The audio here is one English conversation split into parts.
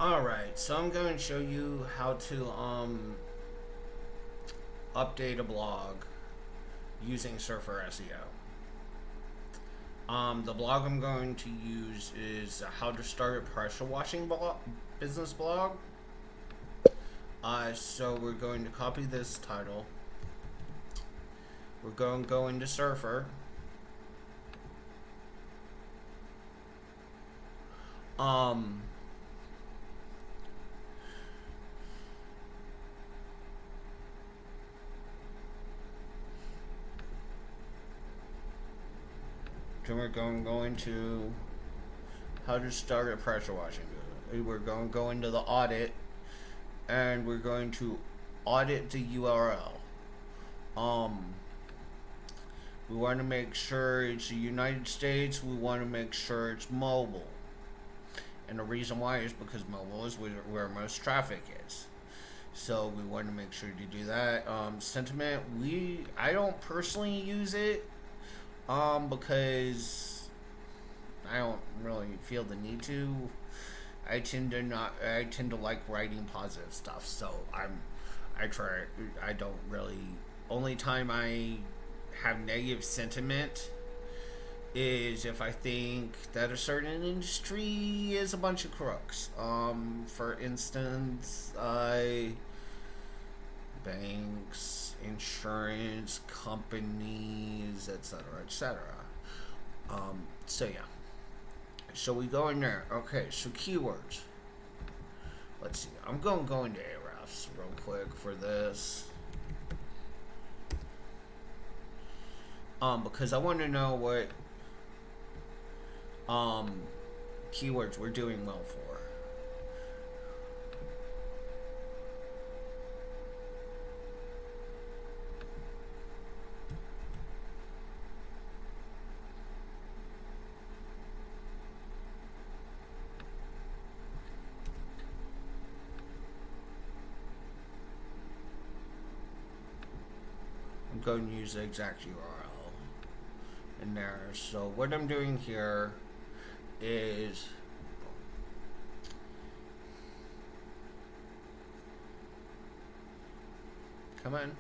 Alright, so I'm going to show you how to update a blog using SurferSEO. The blog I'm going to use is how to start a pressure washing business blog. So we're going to copy this title. We're going to go into Surfer. Um, then we're going to go into how to start a pressure washing business. We're going to go into the audit, and we're going to audit the URL. We want to make sure it's the United States. We want to make sure it's mobile. And the reason why is because mobile is where most traffic is. So we want to make sure to do that. Sentiment, I don't personally use it because I don't really feel the need to. I tend to like writing positive stuff. So I try. I don't really. Only time I have negative sentiment is if I think that a certain industry is a bunch of crooks. For instance, banks, insurance companies, etc., etc. So yeah. So we go in there. Okay, so keywords. Let's see. I'm going to go into Ahrefs real quick for this. Because I want to know what keywords we're doing well for. I'm going to use the exact URL in there. So what I'm doing here is come on.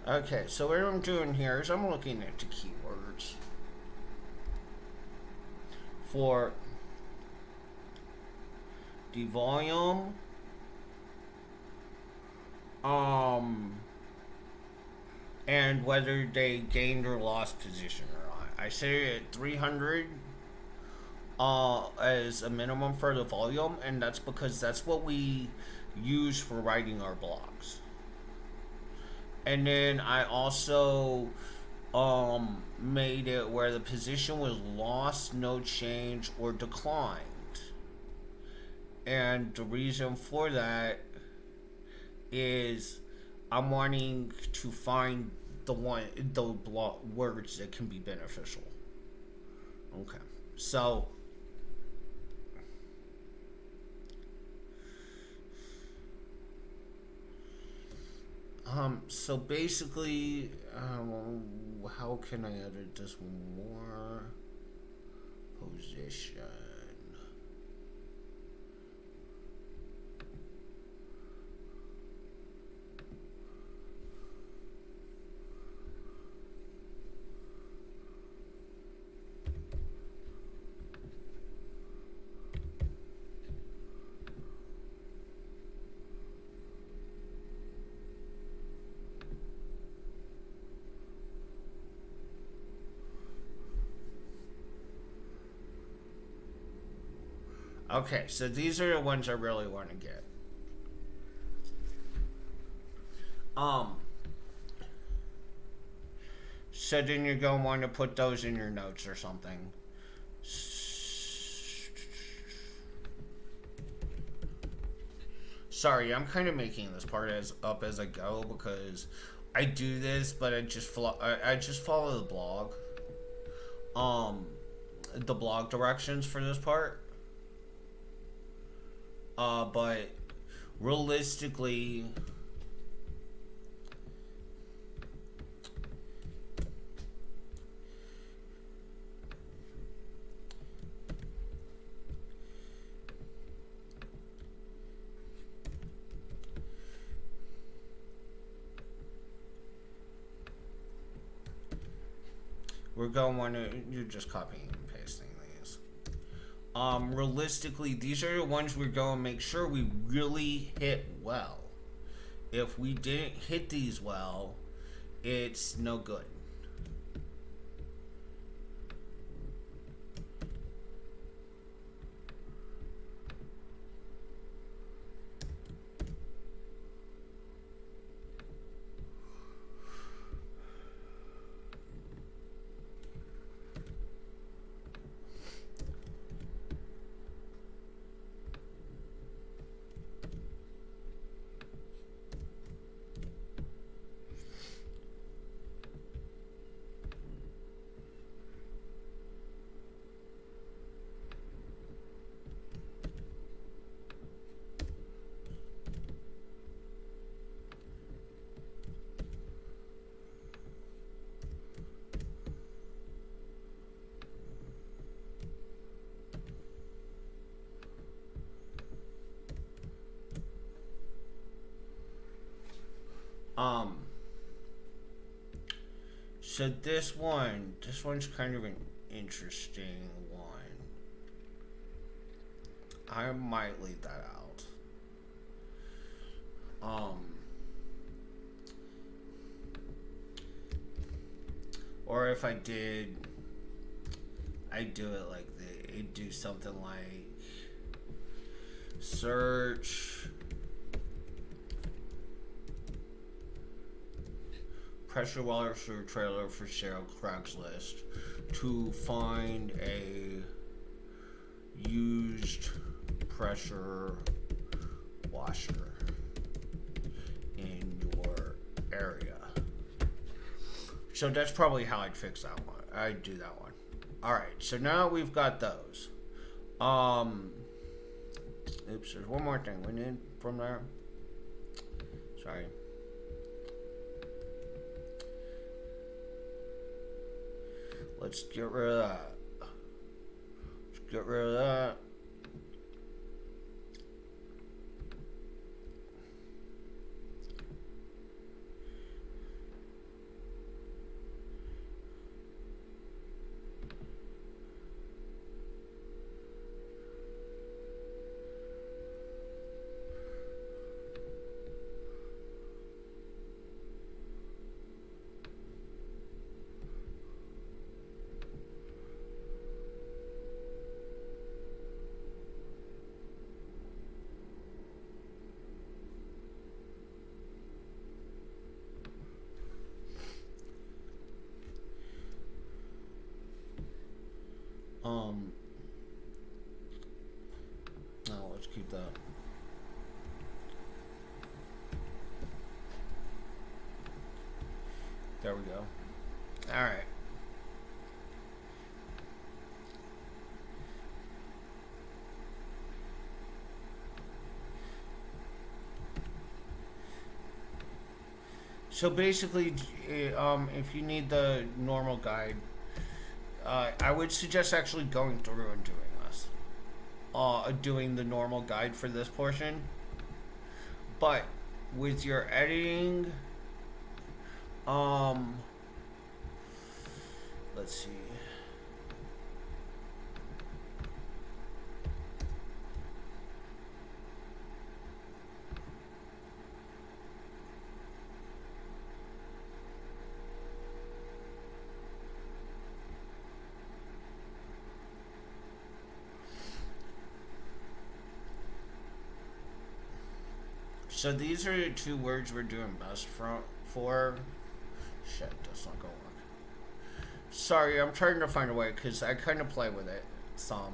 Okay, so what I'm doing here is I'm looking at the keywords for the volume, um, and whether they gained or lost position or not. I say at 300 as a minimum for the volume, and that's because that's what we use for writing our blogs. And then I also made it where the position was lost, no change, or declined. And the reason for that is I'm wanting to find the words that can be beneficial. Okay, so so basically, how can I edit this more? Position. Okay, so these are the ones I really want to get. So then you're going to want to put those in your notes or something. Sorry, I'm kind of making this part up as I go because I do this, but I just follow the blog. The blog directions for this part. But realistically, we're going to, you're just copying and pasting these. Realistically, these are the ones we're going to make sure we really hit well. If we didn't hit these well, it's no good. So this one's kind of an interesting one. I might leave that out. Or if I did, I'd do it like I'd do something like search pressure washer trailer for sale Craigslist to find a used pressure washer in your area. So that's probably how I'd fix that one. I'd do that one. Alright, so now we've got those. Oops, there's one more thing we need from there. Sorry. Let's get rid of that. Let's get rid of that. No, let's keep that. There we go. All right. So basically, if you need the normal guide, I would suggest actually going through and doing this. Doing the normal guide for this portion. But with your editing, let's see. So these are the two words we're doing best for. Shit, that's not going to work. Sorry, I'm trying to find a way because I kind of play with it some.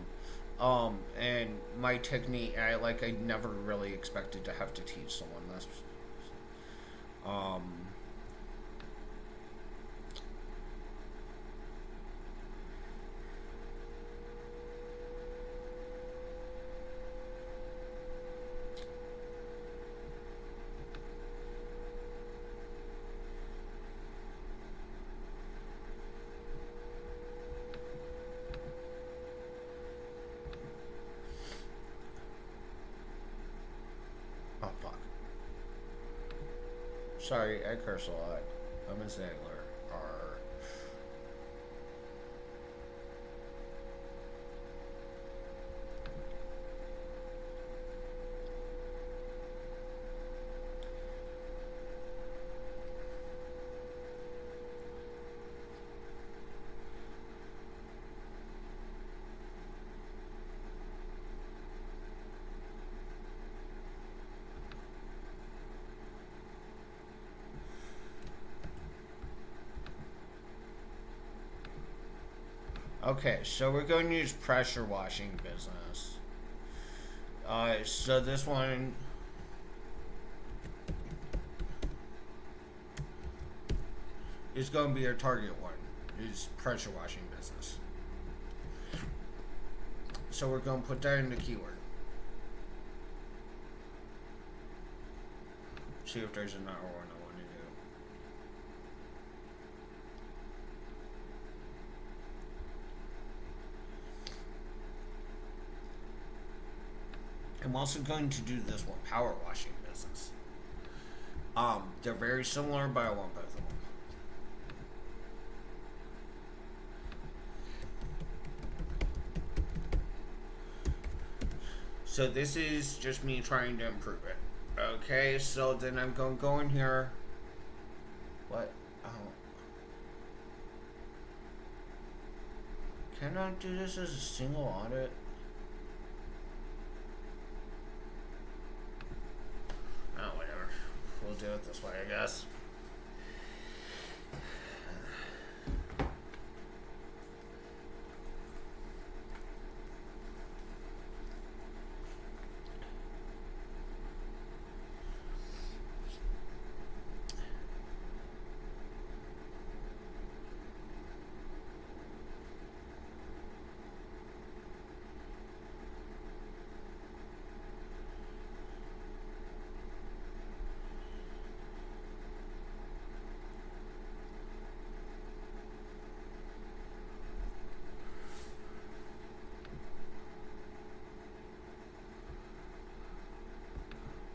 And my technique, I never really expected to have to teach someone this. Um, oh, fuck. Sorry, I curse a lot. I'm a sailor. Arr. Okay, so we're going to use pressure washing business. So this one is going to be our target one. Is pressure washing business. So we're going to put that in the keyword. See if there's another one I want to do. I'm also going to do this one, power washing business. They're very similar, but I want both of them. So this is just me trying to improve it. Okay, so then I'm going to go in here. What? Oh. Can I do this as a single audit? Oh, whatever. We'll do it this way, I guess.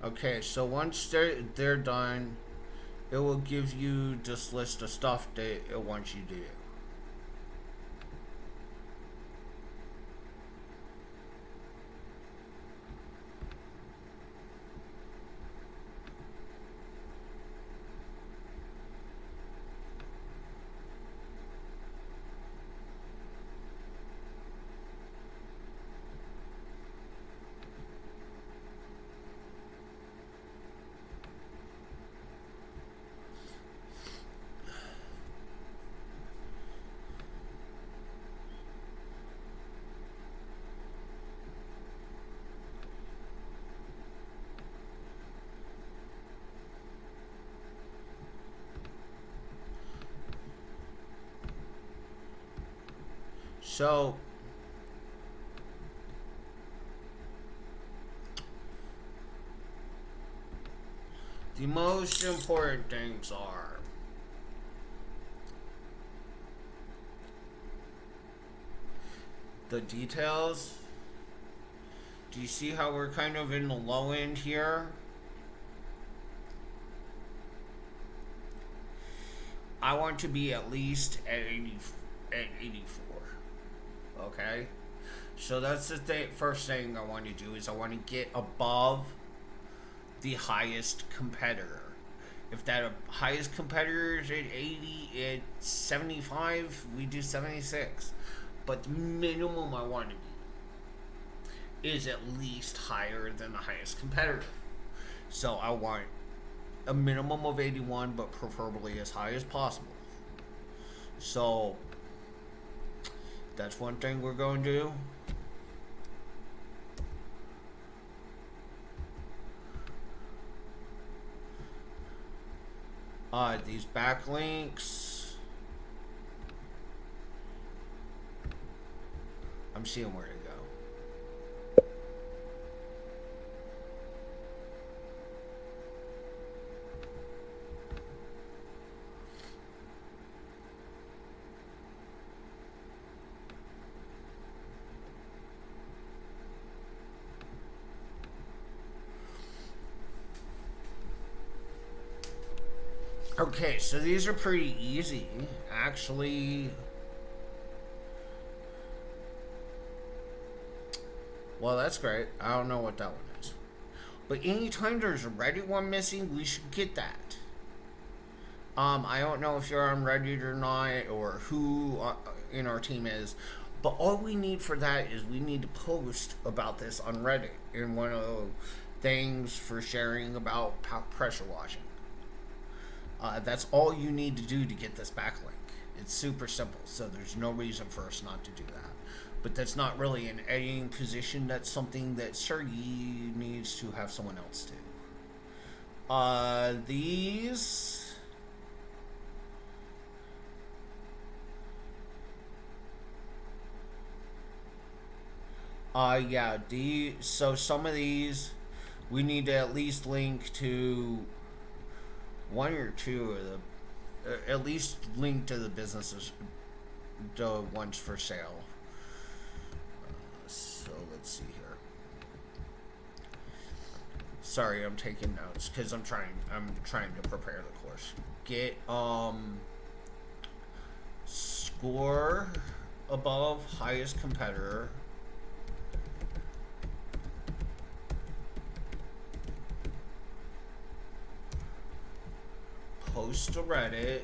Okay, so once they're done, it will give you this list of stuff that it wants you to do. So the most important things are the details. Do you see how we're kind of in the low end here? I want to be at least at 84. Okay? So that's the first thing I want to do is I want to get above the highest competitor. If that highest competitor is at 80, at 75, we do 76. But the minimum I want to be is at least higher than the highest competitor. So I want a minimum of 81, but preferably as high as possible. So that's one thing we're going to do. These backlinks, I'm seeing where to go. Okay, so these are pretty easy, actually. Well, that's great. I don't know what that one is. But anytime there's a Reddit one missing, we should get that. I don't know if you're on Reddit or not, or who in our team is, but all we need for that is we need to post about this on Reddit in one of the things for sharing about pressure washing. That's all you need to do to get this backlink. It's super simple, so there's no reason for us not to do that. But that's not really an editing position. That's something that Sergey needs to have someone else do. These... yeah, so some of these we need to at least link to one or two of the, at least link to the businesses, the ones for sale. So let's see here. Sorry, I'm taking notes because I'm trying to prepare the course. Get score above highest competitor. Post to Reddit.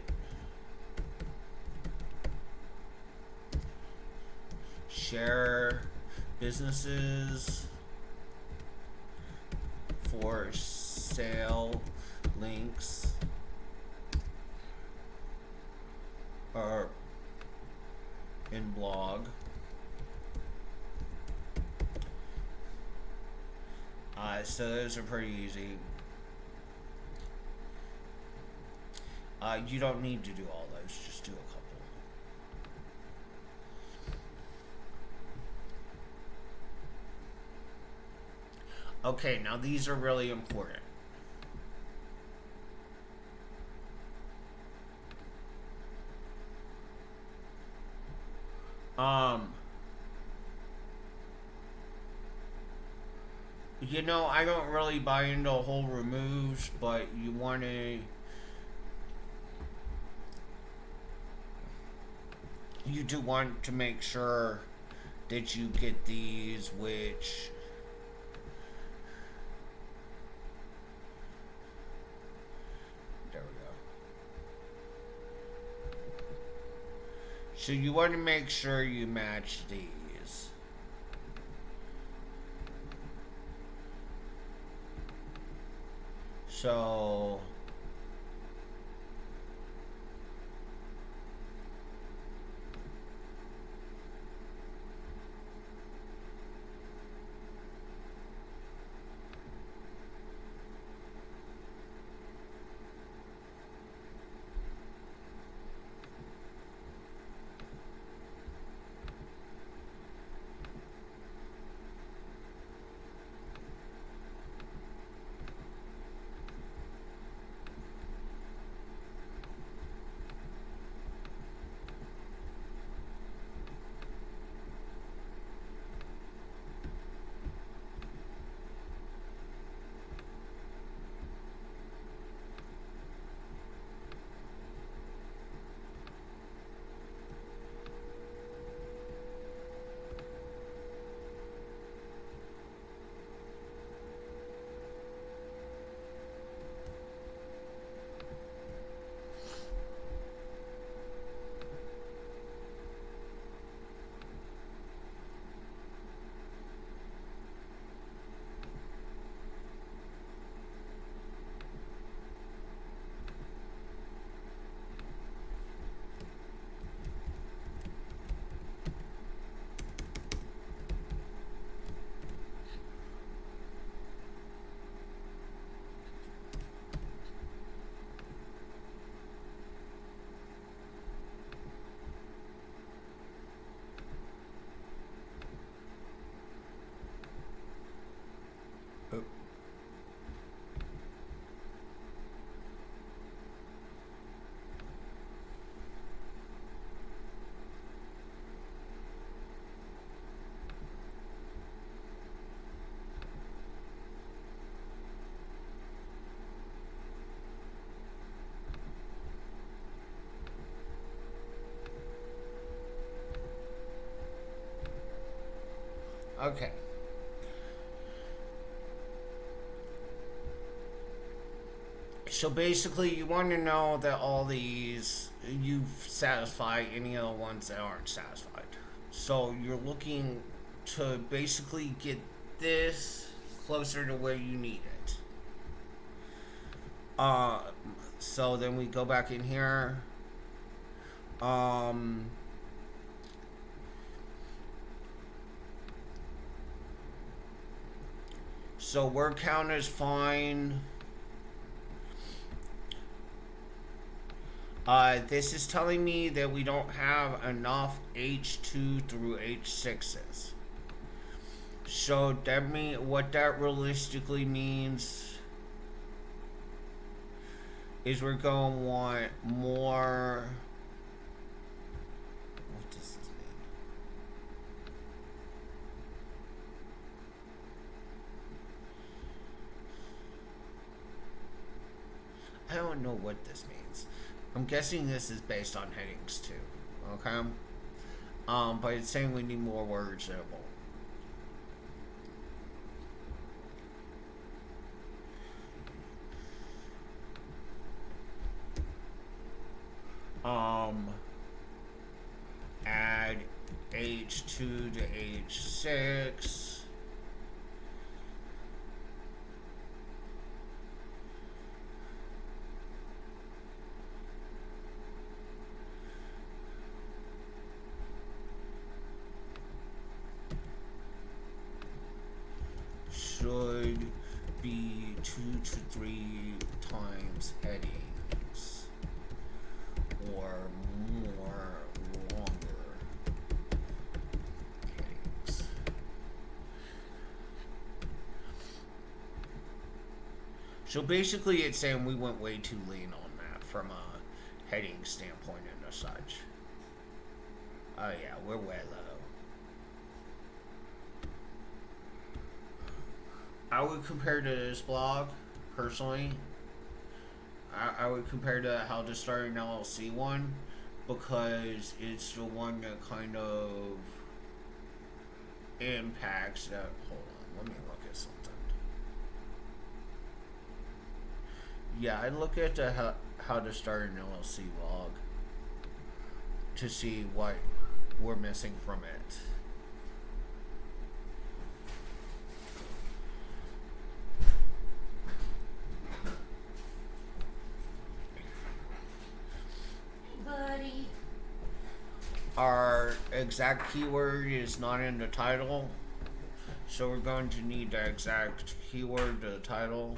Share businesses for sale links or in blog. So those are pretty easy. You don't need to do all those, just do a couple. Okay, now these are really important. You know, I don't really buy into whole removes, but you want to... You do want to make sure that you get these, which... There we go. So you want to make sure you match these. So... Okay. So basically, you want to know that all these, you satisfy any of the ones that aren't satisfied. So you're looking to basically get this closer to where you need it. Uh, so then we go back in here. Um, so word count is fine. This is telling me that we don't have enough H2 through H6s. So what that realistically means is we're going to want more. What does this mean? I don't know what this means. I'm guessing this is based on headings too. Okay. But it's saying we need more words that add H2 to H6. Should be 2 to 3 times headings or more longer headings. So basically it's saying we went way too lean on that from a heading standpoint and such. Oh yeah, we're way low. I would compare to this blog, personally. I would compare to how to start an LLC one, because it's the one that kind of impacts that. Hold on, let me look at something. Yeah, I look at the how to start an LLC blog to see what we're missing from it. Our exact keyword is not in the title, so we're going to need the exact keyword to the title.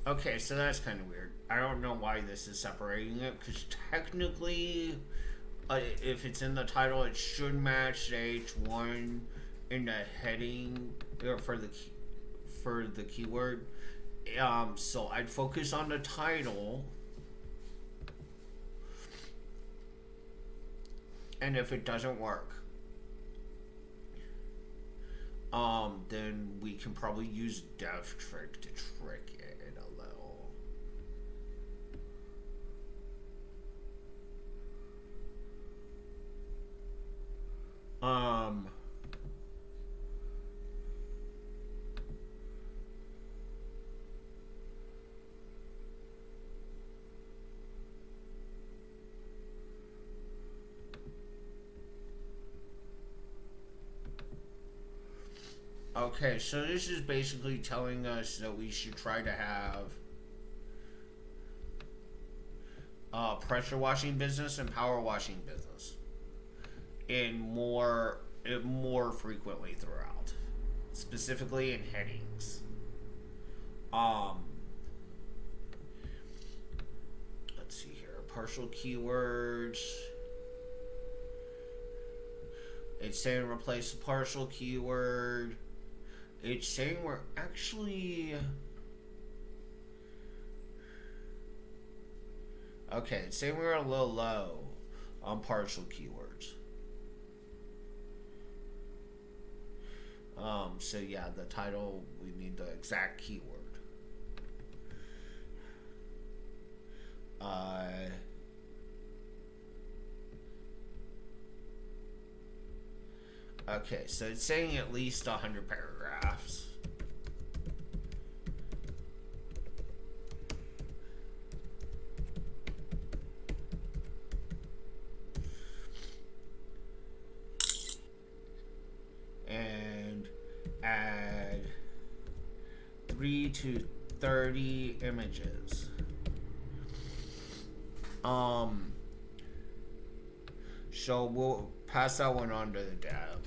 Okay, so that's kind of weird. I don't know why this is separating it, because technically, if it's in the title, it should match the H1 in the heading or for the keyword. So I'd focus on the title, and if it doesn't work, then we can probably use dev trick to trick it a little. Okay, so this is basically telling us that we should try to have pressure washing business and power washing business in more frequently throughout, specifically in headings. Let's see here, partial keywords. It's saying replace the partial keyword. It's saying we're actually... Okay, say we're a little low on partial keywords. So yeah, the title, we need the exact keyword. Okay, so it's saying at least 100 paragraphs. And add 3 to 30 images. So we'll pass that one on to the dev.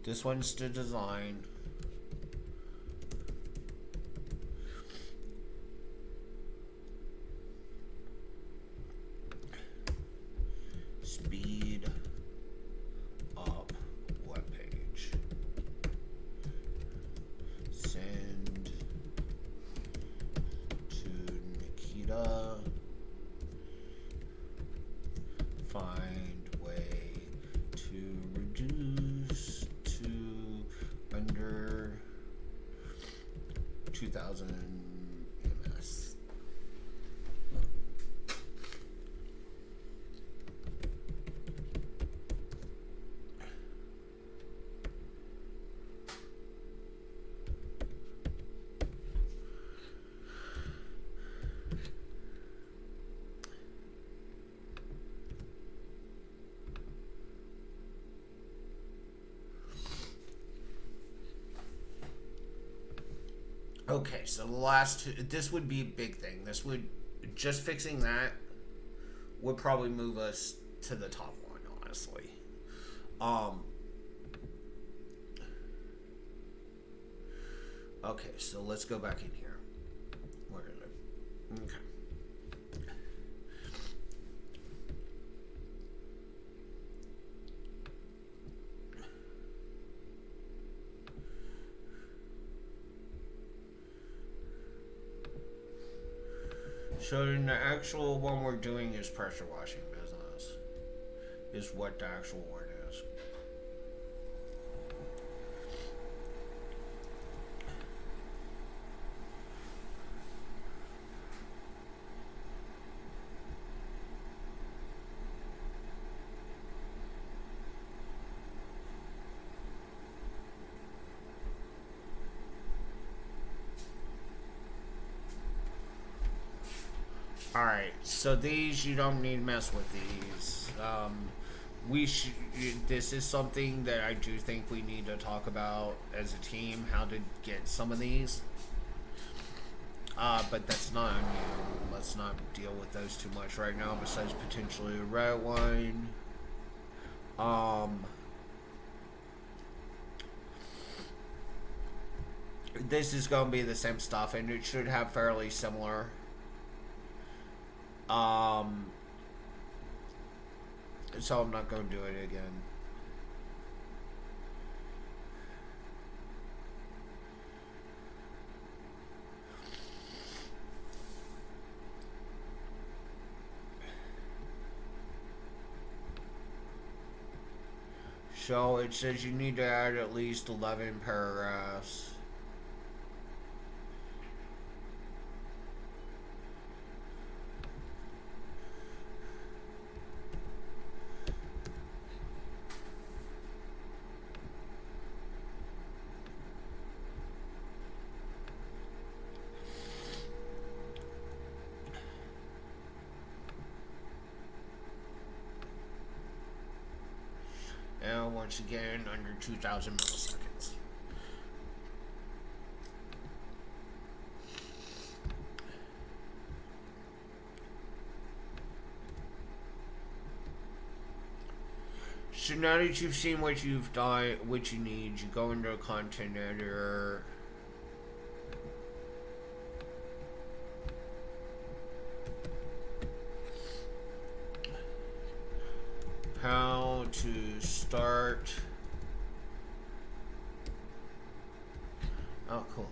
This one's to design. Speed up web page. Send to Nikita. Find way to reduce to under 2000 ms. Okay, so the last two, this would be a big thing. This would, just fixing that would probably move us to the top one, honestly. Okay, so let's go back in here. Where is it? Okay. So the actual one we're doing is pressure washing business. Is what the actual word is. Alright, so these, you don't need to mess with these. This is something that I do think we need to talk about as a team, how to get some of these. But that's not on you. Let's not deal with those too much right now, besides potentially a red one. This is going to be the same stuff, and it should have fairly similar. So I'm not going to do it again. So it says you need to add at least 11 paragraphs. And once again, under 2,000 milliseconds. So now that you've seen what you've done, what you need, you go into a content editor. How to start. Oh, cool.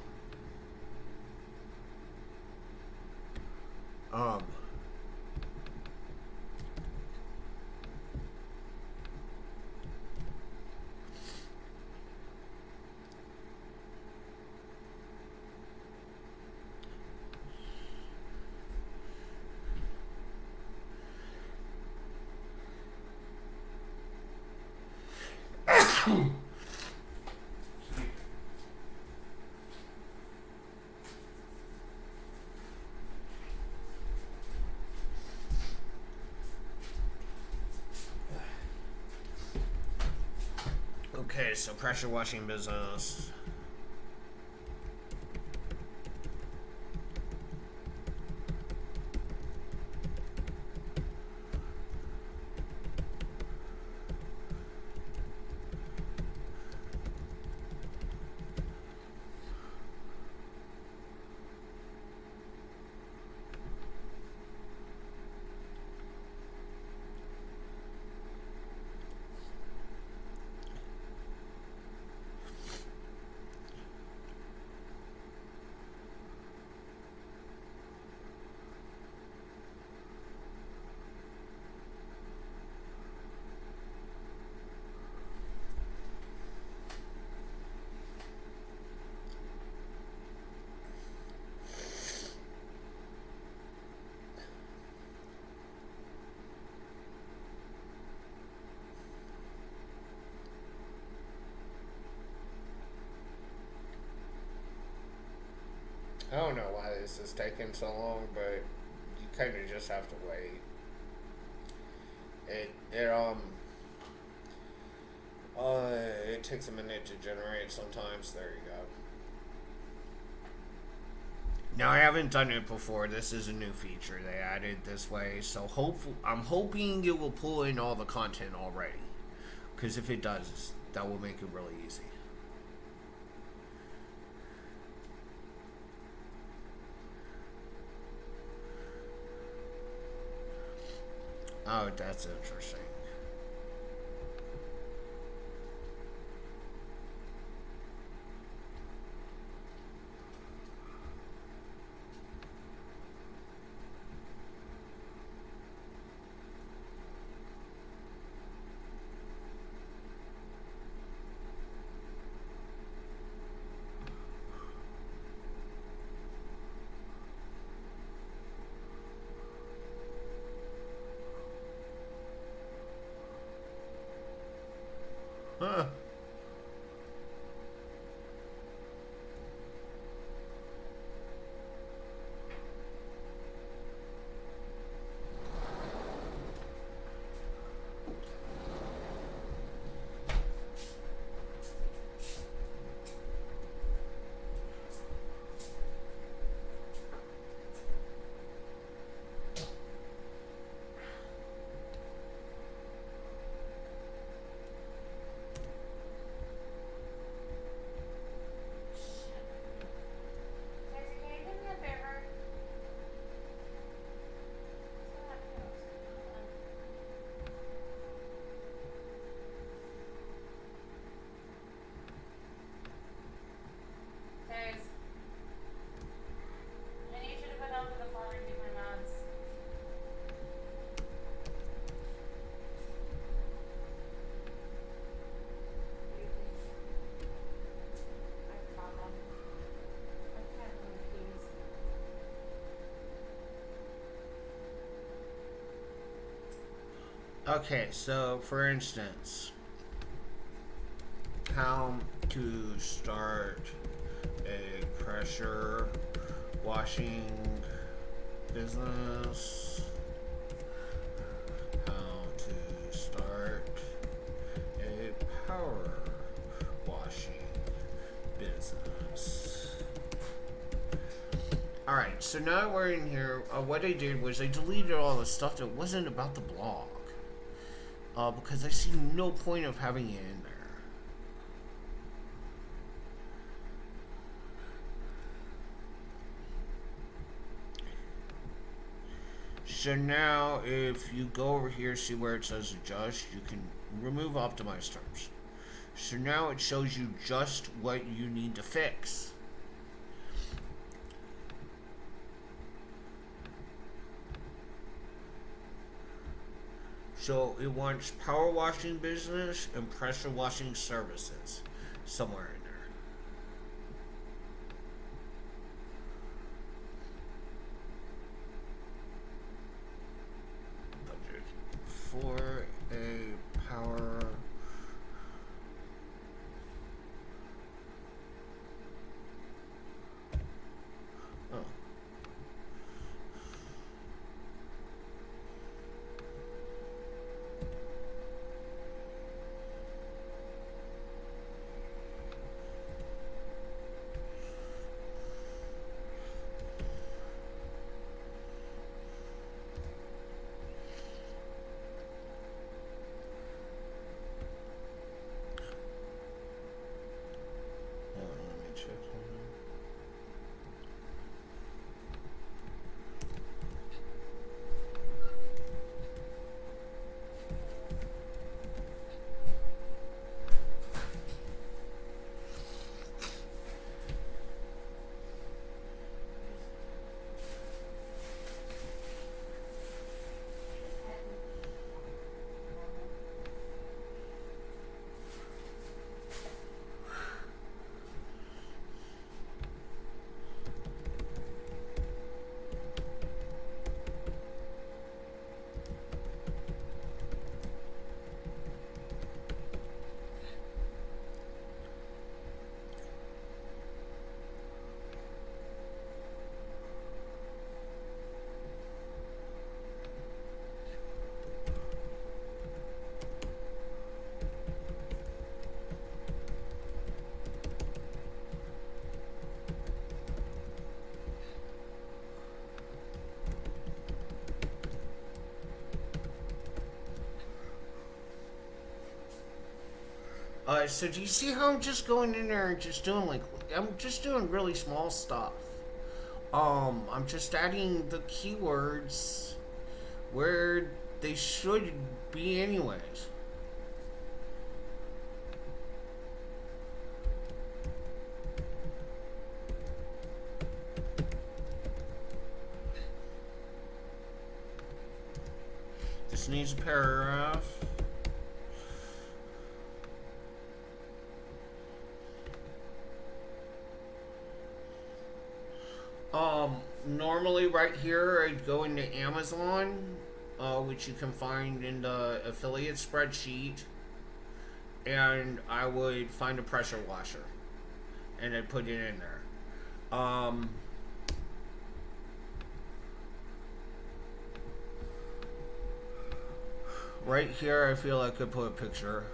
Okay, so pressure washing business. I don't know why this is taking so long, but you kind of just have to wait. It takes a minute to generate sometimes. There you go. Now I haven't done it before. This is a new feature they added this way, so I'm hoping it will pull in all the content already. Because if it does, that will make it really easy. Oh, that's interesting. Huh. Okay, so for instance, how to start a pressure washing business. How to start a power washing business. Alright, so now we're in here. What I did was I deleted all the stuff that wasn't about the blog. because I see no point of having it in there. So now, if you go over here, see where it says adjust, you can remove optimized terms. So now it shows you just what you need to fix. So it wants power washing business and pressure washing services somewhere in there. Budget for a power. Oh. Let me check something. So do you see how I'm just going in there and just doing I'm just doing really small stuff. I'm just adding the keywords where they should be anyways. This needs a paragraph. Normally right here I'd go into Amazon, which you can find in the affiliate spreadsheet, and I would find a pressure washer, and I'd put it in there. Right here I feel I could put a picture.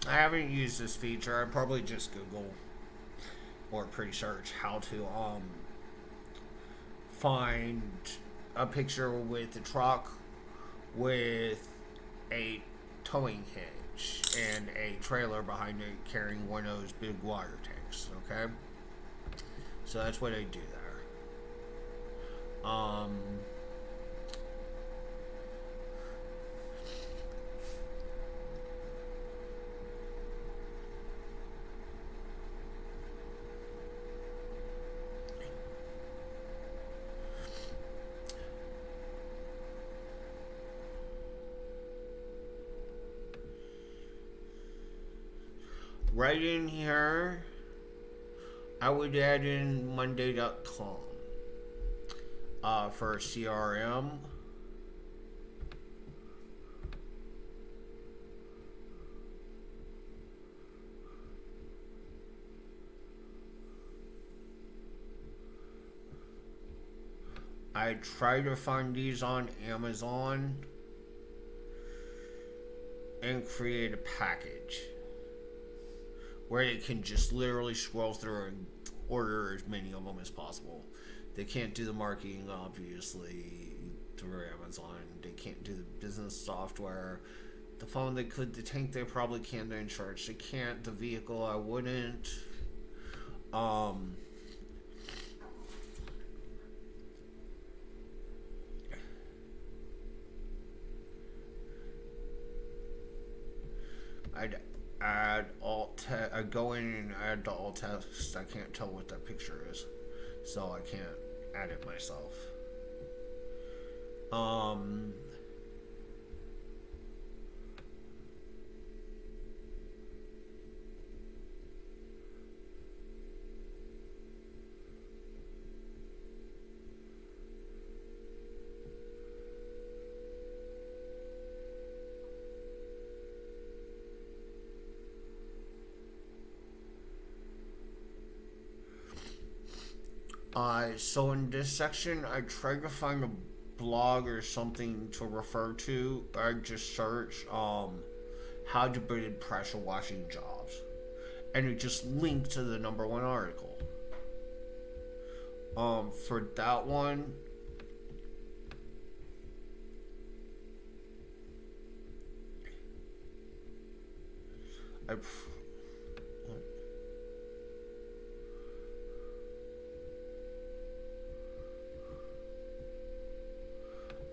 I haven't used this feature. I'd probably just Google or pre-search how to find a picture with a truck with a towing hitch and a trailer behind it carrying one of those big water tanks. Okay, so that's what I do there. right in here, I would add in Monday.com for CRM. I try to find these on Amazon and create a package where they can just literally scroll through and order as many of them as possible. They can't do the marketing, obviously, through Amazon. They can't do the business software. The phone they could, the tank they probably can, the insurance they can't, the vehicle I wouldn't. Um, I'd add alt text. I go in and add the alt text. I can't tell what that picture is, so I can't add it myself. Um, so in this section, I try to find a blog or something to refer to. I just search how to build pressure washing jobs, and it just linked to the number one article. For that one, I.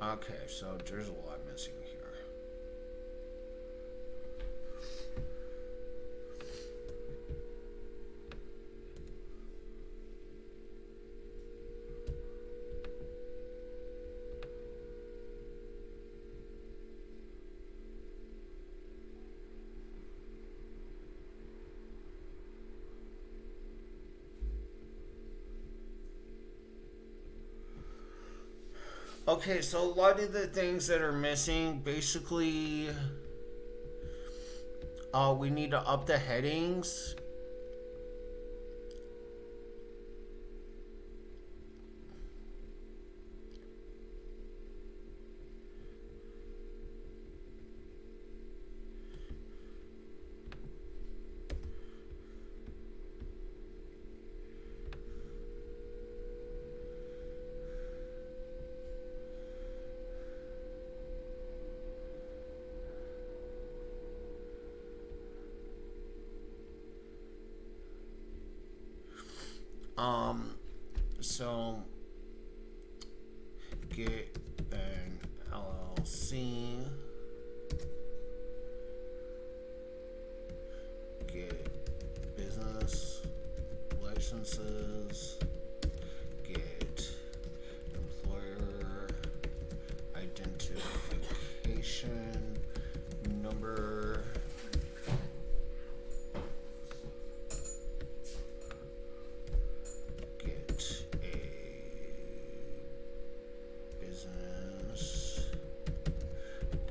Okay, so there's a lot missing here. Okay, so a lot of the things that are missing, basically, we need to up the headings. So get an LLC, get business licenses, get employer identification number,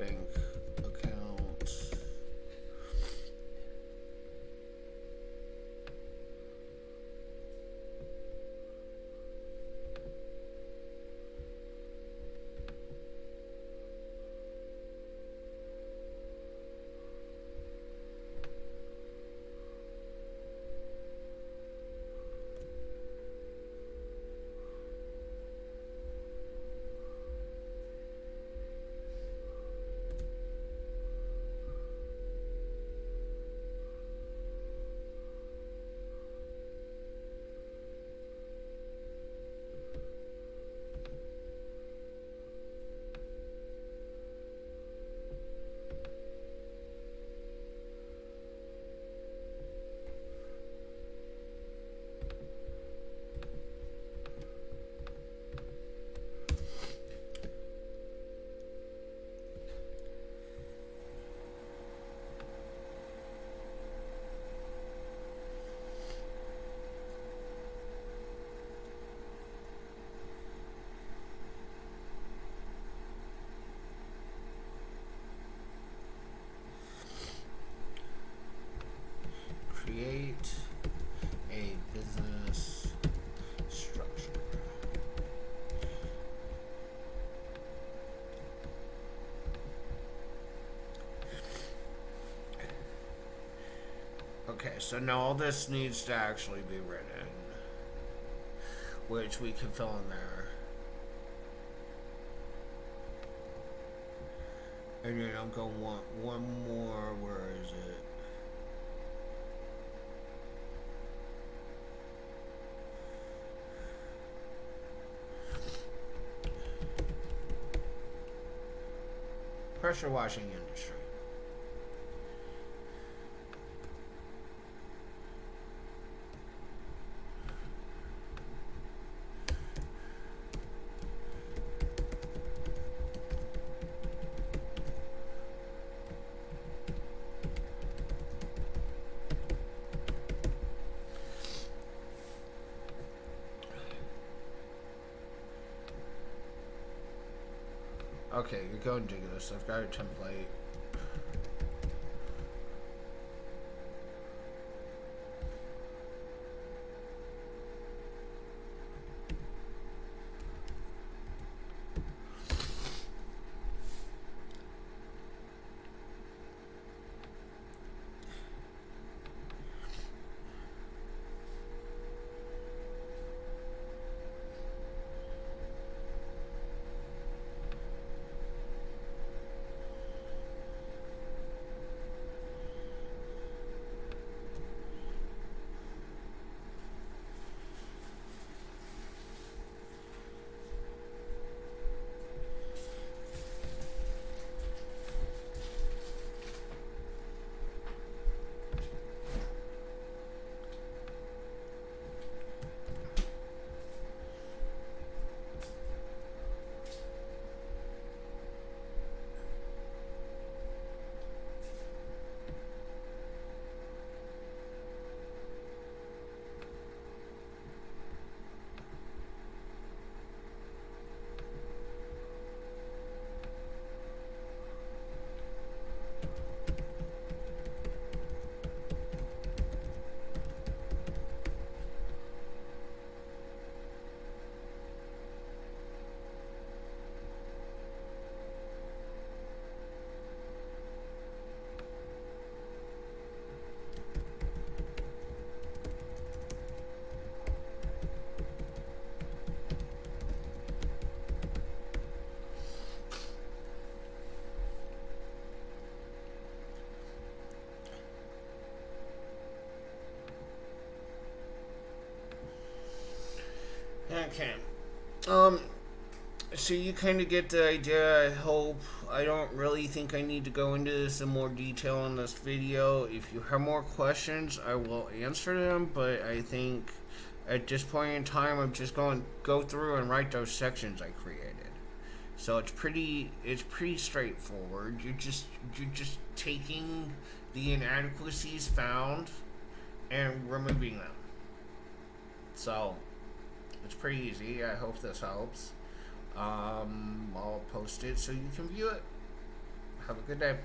bank account, Okay, so now all this needs to actually be written, which we can fill in there. And then I'm going to want one more. Where is it? Pressure washing industry. Okay, you go and do this. I've got a template. Okay. So you kind of get the idea, I hope. I don't really think I need to go into this in more detail in this video. If you have more questions, I will answer them, but I think at this point in time, I'm just going to go through and write those sections I created. So it's pretty straightforward. You're just taking the inadequacies found and removing them. So it's pretty easy. I hope this helps. I'll post it so you can view it. Have a good day.